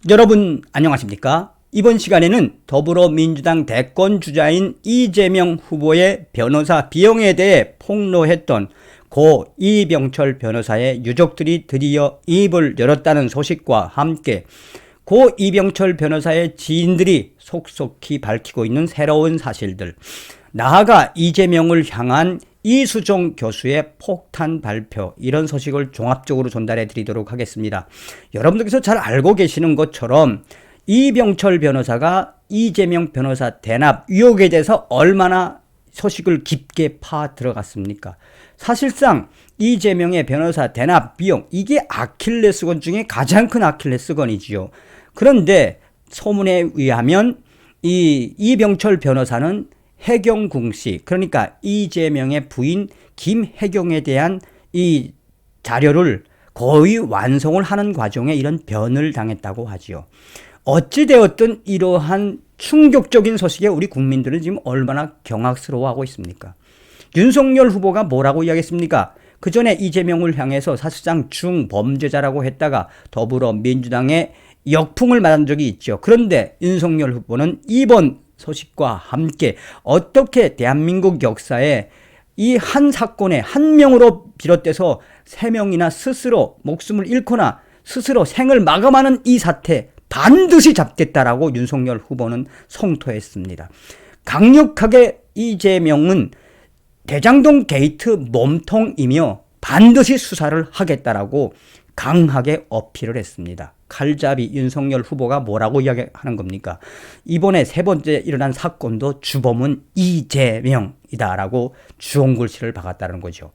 여러분 안녕하십니까? 이번 시간에는 더불어민주당 대권주자인 이재명 후보의 변호사 비용에 대해 폭로했던 고 이병철 변호사의 유족들이 드디어 입을 열었다는 소식과 함께 고 이병철 변호사의 지인들이 속속히 밝히고 있는 새로운 사실들, 나아가 이재명을 향한 이수종 교수의 폭탄 발표, 이런 소식을 종합적으로 전달해 드리도록 하겠습니다. 여러분들께서 잘 알고 계시는 것처럼 이병철 변호사가 이재명 변호사 대납 의혹에 대해서 얼마나 소식을 깊게 파 들어갔습니까? 사실상 이재명의 변호사 대납 비용, 이게 아킬레스건 중에 가장 큰 아킬레스건이지요. 그런데 소문에 의하면 이병철 변호사는 해경궁 씨, 그러니까 이재명의 부인 김혜경에 대한 이 자료를 거의 완성을 하는 과정에 이런 변을 당했다고 하지요. 어찌되었든 이러한 충격적인 소식에 우리 국민들은 지금 얼마나 경악스러워하고 있습니까? 윤석열 후보가 뭐라고 이야기했습니까? 그 전에 이재명을 향해서 사실상 중범죄자라고 했다가 더불어민주당의 역풍을 맞은 적이 있죠. 그런데 윤석열 후보는 이번 소식과 함께 어떻게 대한민국 역사에 이 한 사건에 한 명으로 비롯돼서 3명이나 스스로 목숨을 잃거나 스스로 생을 마감하는 이 사태 반드시 잡겠다라고 윤석열 후보는 성토했습니다. 강력하게 이재명은 대장동 게이트 몸통이며 반드시 수사를 하겠다라고 강하게 어필을 했습니다. 칼잡이 윤석열 후보가 뭐라고 이야기하는 겁니까? 이번에 3번째 일어난 사건도 주범은 이재명이다라고 주홍글씨를 박았다는 거죠.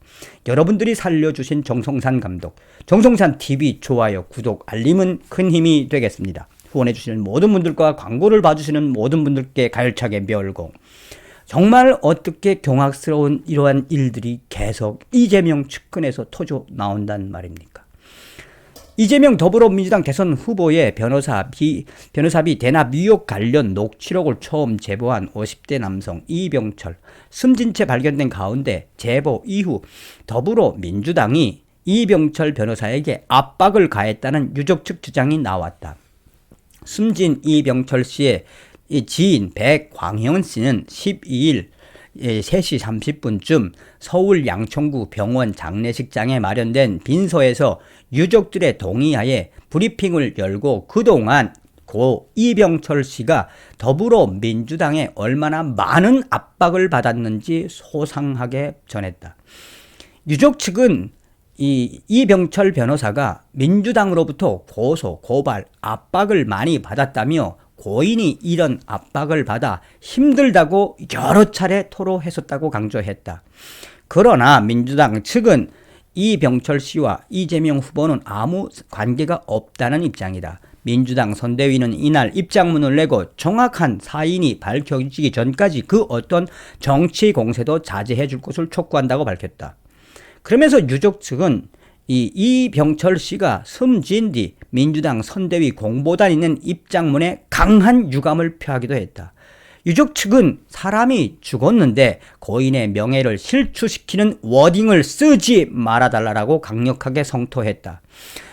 여러분들이 살려주신 정성산 감독, 정성산 TV 좋아요, 구독, 알림은 큰 힘이 되겠습니다. 후원해주시는 모든 분들과 광고를 봐주시는 모든 분들께 가열차게 멸공. 정말 어떻게 경악스러운 이러한 일들이 계속 이재명 측근에서 터져 나온단 말입니까? 이재명 더불어민주당 대선 후보의 변호사비 대납 의혹 관련 녹취록을 처음 제보한 50대 남성 이병철, 숨진 채 발견된 가운데 제보 이후 더불어민주당이 이병철 변호사에게 압박을 가했다는 유족 측 주장이 나왔다. 숨진 이병철 씨의 지인 백광현 씨는 12일 3시 30분쯤 서울 양천구 병원 장례식장에 마련된 빈소에서 유족들의 동의하에 브리핑을 열고 그동안 고 이병철 씨가 더불어민주당에 얼마나 많은 압박을 받았는지 소상하게 전했다. 유족 측은 이병철 변호사가 민주당으로부터 고소, 고발, 압박을 많이 받았다며 고인이 이런 압박을 받아 힘들다고 여러 차례 토로했었다고 강조했다. 그러나 민주당 측은 이병철 씨와 이재명 후보는 아무 관계가 없다는 입장이다. 민주당 선대위는 이날 입장문을 내고 정확한 사인이 밝혀지기 전까지 그 어떤 정치 공세도 자제해 줄 것을 촉구한다고 밝혔다. 그러면서 유족 측은 이병철 씨가 숨진 뒤 민주당 선대위 공보단에 있는 입장문에 강한 유감을 표하기도 했다. 유족 측은 사람이 죽었는데 고인의 명예를 실추시키는 워딩을 쓰지 말아달라고 강력하게 성토했다.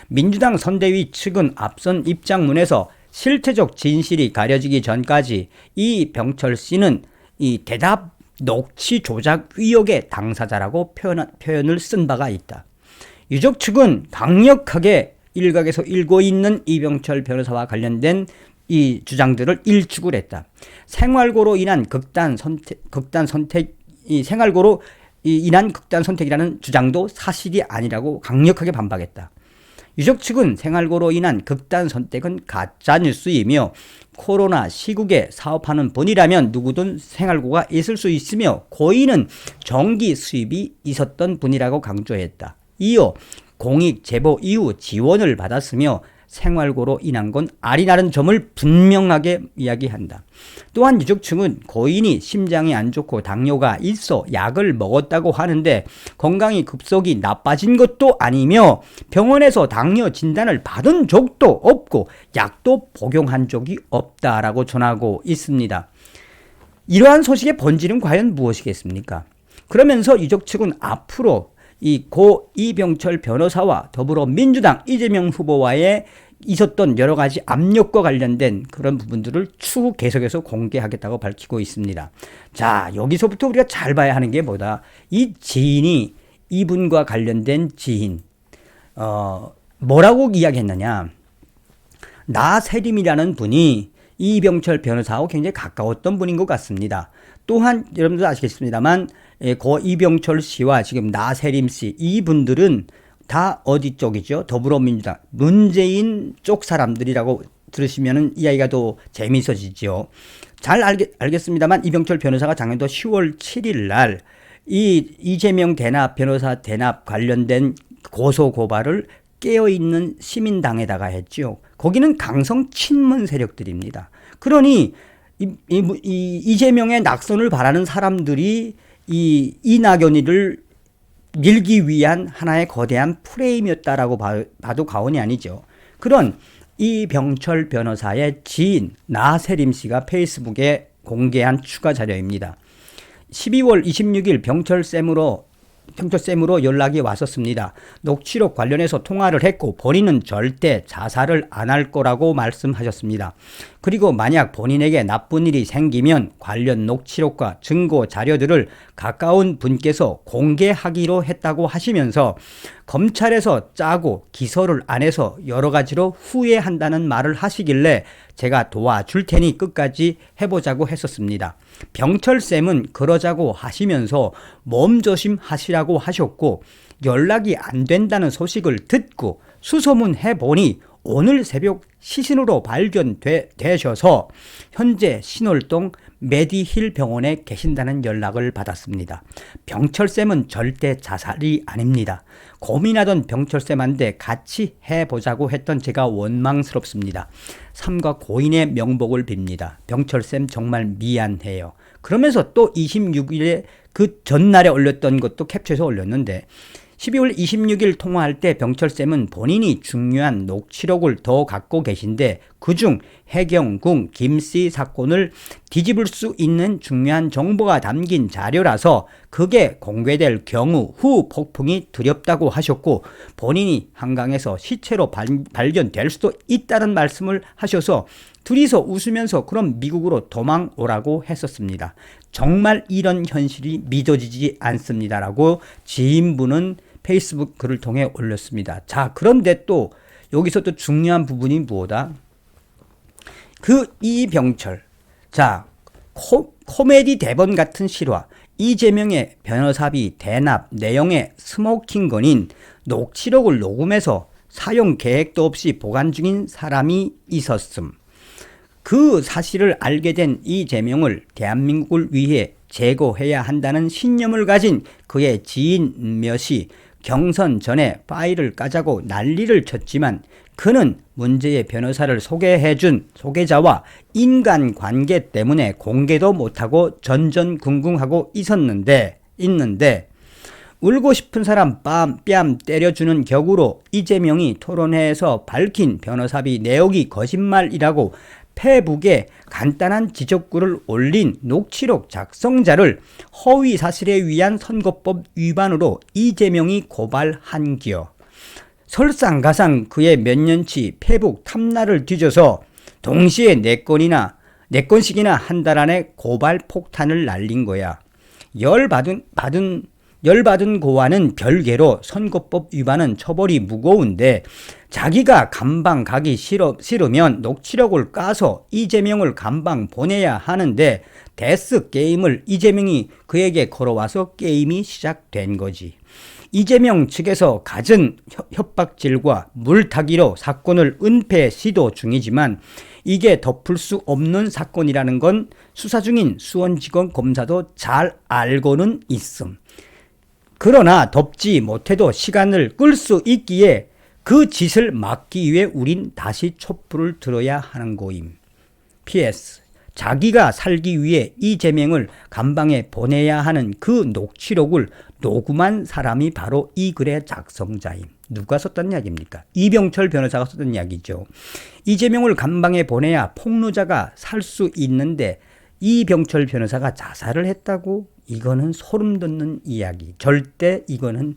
민주당 선대위 측은 앞선 입장문에서 실체적 진실이 가려지기 전까지 이병철 씨는 이 대답 녹취 조작 의혹의 당사자라고 표현을 쓴 바가 있다. 유족 측은 강력하게 일각에서 일고 있는 이병철 변호사와 관련된 이 주장들을 일축을 했다. 생활고로 인한 극단 선택이라는 주장도 사실이 아니라고 강력하게 반박했다. 유족 측은 생활고로 인한 극단 선택은 가짜 뉴스이며 코로나 시국에 사업하는 분이라면 누구든 생활고가 있을 수 있으며 고인은 정기 수입이 있었던 분이라고 강조했다. 이어 공익 제보 이후 지원을 받았으며 생활고로 인한 건 아니라는 점을 분명하게 이야기한다. 또한 유족 측은 고인이 심장이 안 좋고 당뇨가 있어 약을 먹었다고 하는데 건강이 급속히 나빠진 것도 아니며 병원에서 당뇨 진단을 받은 적도 없고 약도 복용한 적이 없다라고 전하고 있습니다. 이러한 소식의 본질은 과연 무엇이겠습니까? 그러면서 유족 측은 앞으로 이 고 이병철 변호사와 더불어민주당 이재명 후보와의 있었던 여러 가지 압력과 관련된 그런 부분들을 추후 계속해서 공개하겠다고 밝히고 있습니다. 자, 여기서부터 우리가 잘 봐야 하는 게 뭐다? 이 지인이 이분과 관련된 지인, 뭐라고 이야기했느냐? 나세림이라는 분이 이병철 변호사하고 굉장히 가까웠던 분인 것 같습니다. 또한 여러분들 아시겠습니다만 고 이병철 씨와 지금 나세림 씨 이분들은 다 어디 쪽이죠? 더불어민주당 문재인 쪽 사람들이라고 들으시면 이야기가 더 재미있어지죠. 잘 알겠습니다만 이병철 변호사가 작년도 10월 7일 날 이재명 변호사 대납 관련된 고소 고발을 깨어있는 시민당에다가 했죠. 거기는 강성 친문 세력들입니다. 그러니 이재명의 낙선을 바라는 사람들이 이낙연이를 밀기 위한 하나의 거대한 프레임이었다라고 봐도 과언이 아니죠. 그런 이병철 변호사의 지인 나세림 씨가 페이스북에 공개한 추가 자료입니다. 12월 26일 병철쌤으로 연락이 왔었습니다. 녹취록 관련해서 통화를 했고 본인은 절대 자살을 안 할 거라고 말씀하셨습니다. 그리고 만약 본인에게 나쁜 일이 생기면 관련 녹취록과 증거 자료들을 가까운 분께서 공개하기로 했다고 하시면서 검찰에서 짜고 기소를 안 해서 여러 가지로 후회한다는 말을 하시길래 제가 도와줄 테니 끝까지 해보자고 했었습니다. 병철쌤은 그러자고 하시면서 몸조심 하시라고 하셨고 연락이 안 된다는 소식을 듣고 수소문 해보니 오늘 새벽 시신으로 발견되셔서 현재 신월동 메디힐 병원에 계신다는 연락을 받았습니다. 병철쌤은 절대 자살이 아닙니다. 고민하던 병철쌤한테 같이 해보자고 했던 제가 원망스럽습니다. 삼가 고인의 명복을 빕니다. 병철쌤 정말 미안해요. 그러면서 또 26일에 그 전날에 올렸던 것도 캡처해서 올렸는데 12월 26일 통화할 때 병철쌤은 본인이 중요한 녹취록을 더 갖고 계신데 그중 해경궁 김씨 사건을 뒤집을 수 있는 중요한 정보가 담긴 자료라서 그게 공개될 경우 후 폭풍이 두렵다고 하셨고 본인이 한강에서 시체로 발견될 수도 있다는 말씀을 하셔서 둘이서 웃으면서 그럼 미국으로 도망오라고 했었습니다. 정말 이런 현실이 믿어지지 않습니다라고 지인분은 페이스북 글을 통해 올렸습니다. 자, 그런데 또 여기서 또 중요한 부분이 뭐다? 그 이병철. 자, 코미디 대본 같은 실화. 이재명의 변호사비 대납 내용의 스모킹건인 녹취록을 녹음해서 사용 계획도 없이 보관 중인 사람이 있었음. 그 사실을 알게 된 이재명을 대한민국을 위해 제거해야 한다는 신념을 가진 그의 지인 몇이 경선 전에 파일을 까자고 난리를 쳤지만 그는 문제의 변호사를 소개해준 소개자와 인간관계 때문에 공개도 못하고 전전긍긍하고 있는데 울고 싶은 사람 뺨 때려주는 격으로 이재명이 토론회에서 밝힌 변호사비 내역이 거짓말이라고 페북에 간단한 지적글을 올린 녹취록 작성자를 허위 사실에 의한 선거법 위반으로 이재명이 고발한기요. 설상가상 그의 몇 년치 페북 탐나를 뒤져서 동시에 네 건씩이나 한 달 안에 고발 폭탄을 날린 거야. 열받은 고와는 별개로 선거법 위반은 처벌이 무거운데 자기가 감방 가기 싫으면 녹취록을 까서 이재명을 감방 보내야 하는데 데스 게임을 이재명이 그에게 걸어와서 게임이 시작된 거지. 이재명 측에서 갖은 협박질과 물타기로 사건을 은폐 시도 중이지만 이게 덮을 수 없는 사건이라는 건 수사 중인 수원지검 검사도 잘 알고는 있음. 그러나 덮지 못해도 시간을 끌 수 있기에 그 짓을 막기 위해 우린 다시 촛불을 들어야 하는 거임. PS. 자기가 살기 위해 이재명을 감방에 보내야 하는 그 녹취록을 녹음한 사람이 바로 이 글의 작성자임. 누가 썼단 이야기입니까? 이병철 변호사가 썼던 이야기죠. 이재명을 감방에 보내야 폭로자가 살 수 있는데 이병철 변호사가 자살을 했다고? 이거는 소름 돋는 이야기. 절대 이거는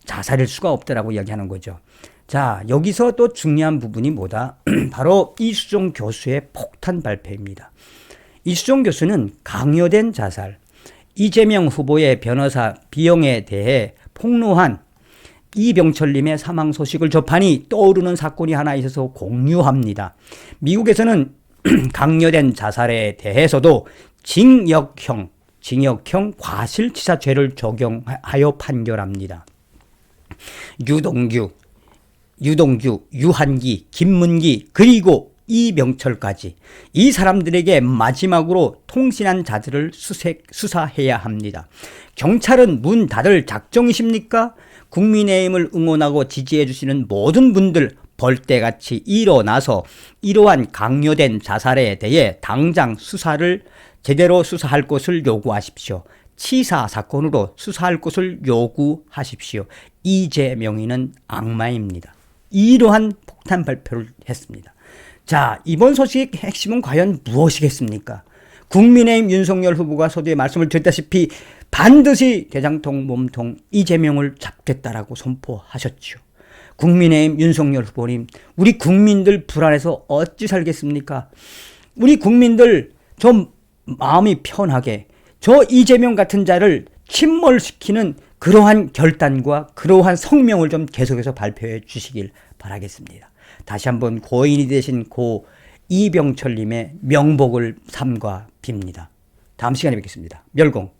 자살일 수가 없다라고 이야기하는 거죠. 자, 여기서 또 중요한 부분이 뭐다? 바로 이수종 교수의 폭탄 발표입니다. 이수종 교수는 강요된 자살, 이재명 후보의 변호사 비용에 대해 폭로한 이병철님의 사망 소식을 접하니 떠오르는 사건이 하나 있어서 공유합니다. 미국에서는 강요된 자살에 대해서도 징역형 과실치사죄를 적용하여 판결합니다. 유동규, 유한기, 김문기 그리고 이병철까지 이 사람들에게 마지막으로 통신한 자들을 수사해야 합니다. 경찰은 문 닫을 작정이십니까? 국민의힘을 응원하고 지지해 주시는 모든 분들 벌떼같이 일어나서 이러한 강요된 자살에 대해 당장 수사를 제대로 수사할 것을 요구하십시오. 치사 사건으로 수사할 것을 요구하십시오. 이재명이는 악마입니다. 이러한 폭탄 발표를 했습니다. 자, 이번 소식의 핵심은 과연 무엇이겠습니까? 국민의힘 윤석열 후보가 서두에 말씀을 드렸다시피 반드시 대장통, 몸통 이재명을 잡겠다라고 선포하셨죠. 국민의힘 윤석열 후보님, 우리 국민들 불안해서 어찌 살겠습니까? 우리 국민들 좀 마음이 편하게 저 이재명 같은 자를 침몰시키는 그러한 결단과 그러한 성명을 좀 계속해서 발표해 주시길 바라겠습니다. 다시 한번 고인이 되신 고 이병철님의 명복을 삼가 빕니다. 다음 시간에 뵙겠습니다. 멸공.